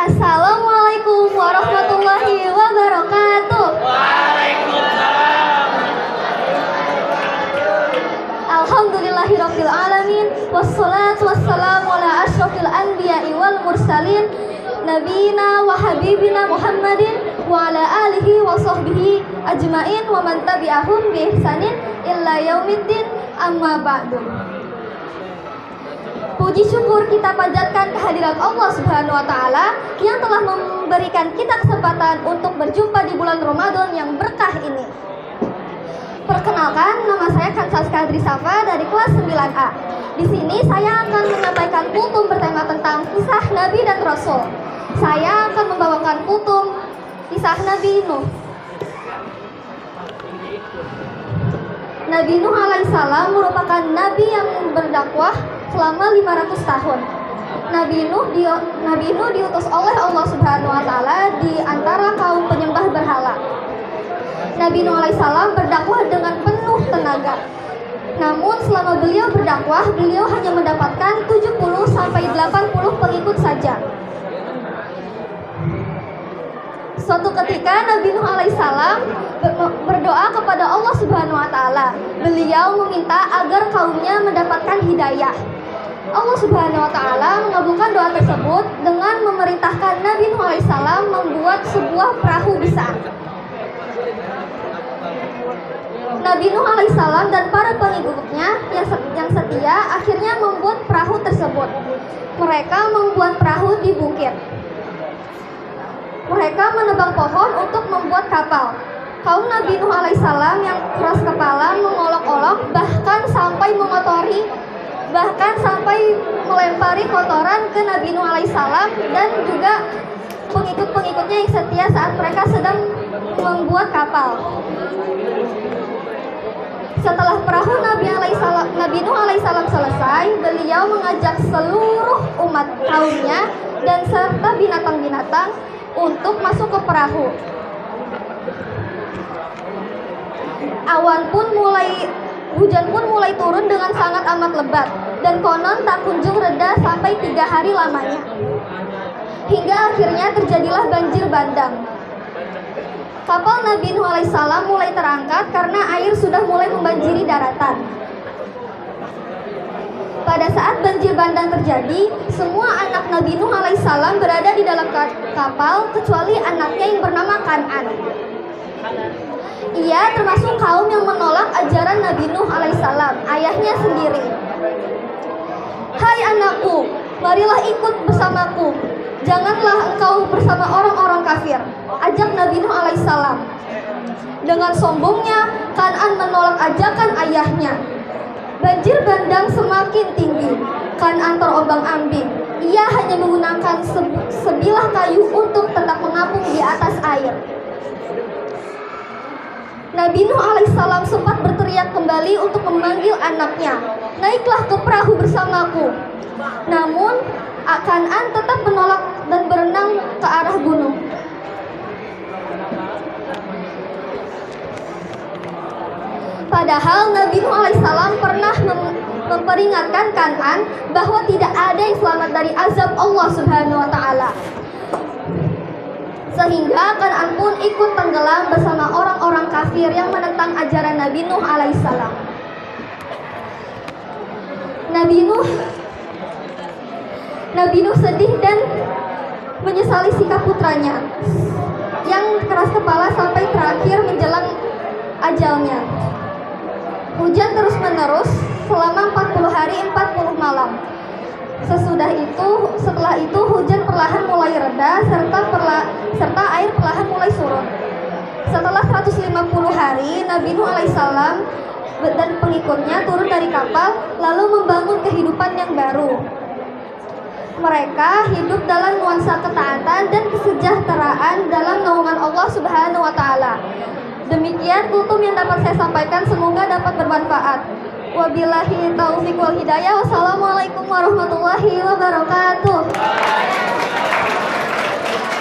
Assalamualaikum warahmatullahi wabarakatuh. Waalaikumsalam. Alhamdulillahirabbil alamin wassalatu wassalamu ala asyrofil anbiya'i wal mursalin nabiyina wa habibina Muhammadin wa ala alihi wa sahbihi ajmain wa man tabi'ahum bi ihsanin illa yaumiddin, amma ba'du. Puji syukur kita panjatkan kehadirat Allah Subhanahu wa taala yang telah memberikan kita kesempatan untuk berjumpa di bulan Ramadan yang berkah ini. Perkenalkan, nama saya Kansaska Adrisafa dari kelas 9A. Di sini saya akan menyampaikan kultum bertema tentang kisah Nabi dan Rasul. Saya akan membawakan kultum kisah Nabi Nuh. Nabi Nuh alaihissalam merupakan nabi yang berdakwah selama 500 tahun. Nabi Nuh diutus oleh Allah Subhanahu wa taala di antara kaum penyembah berhala. Nabi Nuh alaihissalam berdakwah dengan penuh tenaga. Namun selama beliau berdakwah, beliau hanya mendapatkan 70 sampai 80 pengikut saja. Suatu ketika Nabi Nuh alaihissalam berdoa kepada Allah Subhanahu wa taala. Beliau meminta agar kaumnya mendapatkan hidayah. Allah Subhanahu wa taala mengabulkan doa tersebut dengan memerintahkan Nabi Nuh alaihissalam membuat sebuah perahu besar. Nabi Nuh alaihissalam dan para pengikutnya yang setia akhirnya membuat perahu tersebut. Mereka membuat perahu di bukit. Mereka menebang pohon untuk membuat kapal. Kaum Nabi Nuh alaihissalam yang keras kepala mengolok-olok, bahkan sampai melempari kotoran ke Nabi Nuh alaihissalam dan juga pengikut-pengikutnya yang setia saat mereka sedang membuat kapal. Setelah perahu Nabi Nuh alaihissalam selesai, beliau mengajak seluruh umat kaumnya dan serta binatang-binatang untuk masuk ke perahu. Hujan pun mulai turun dengan sangat amat lebat dan konon tak kunjung reda sampai 3 hari lamanya. Hingga akhirnya terjadilah banjir bandang. Kapal Nabi Nuh alaihissalam mulai terangkat karena air sudah mulai membanjiri daratan. Pada saat banjir bandang terjadi, semua anak Nabi Nuh alaihissalam berada di dalam kapal kecuali anaknya yang bernama Kan'an. Ia termasuk kaum yang menolak ajaran Nabi Nuh alaihissalam, ayahnya sendiri. "Hai anakku, marilah ikut bersamaku. Janganlah engkau bersama orang-orang kafir," ajak Nabi Nuh alaihissalam. Dengan sombongnya, Kan'an menolak ajakan ayahnya. Banjir bandang semakin tinggi. Kan'an terombang-ambing. Ia hanya menggunakan sebilah kayu untuk tetap mengapung di atas air. Nabi Nuh alaihissalam sempat berteriak kembali untuk memanggil anaknya, "Naiklah ke perahu bersamaku." Namun Kan'an tetap menolak dan berenang ke arah gunung. Padahal Nabi Nuh alaihissalam pernah memperingatkan Kan'an bahwa tidak ada yang selamat dari azab Allah Subhanahu wa taala. Sehingga Kan'an pun ikut tenggelam bersama orang-orang kafir yang menentang ajaran Nabi Nuh alaihissalam. Nabi Nuh sedih dan menyesali sikap putranya yang keras kepala sampai terakhir menjelang ajalnya. Hujan terus-menerus selama 40 hari 40 malam. Setelah itu hujan perlahan mulai reda serta air perlahan mulai surut. Setelah 150 hari, Nabi Nuh alaihissalam dan pengikutnya turun dari kapal lalu membangun kehidupan yang baru. Mereka hidup dalam nuansa ketaatan dan kesejahteraan dalam naungan Allah Subhanahu wa taala. Demikian kultum yang dapat saya sampaikan, semoga dapat bermanfaat. Wabillahi taufiq wal hidayah. Wassalamualaikum warahmatullahi wabarakatuh.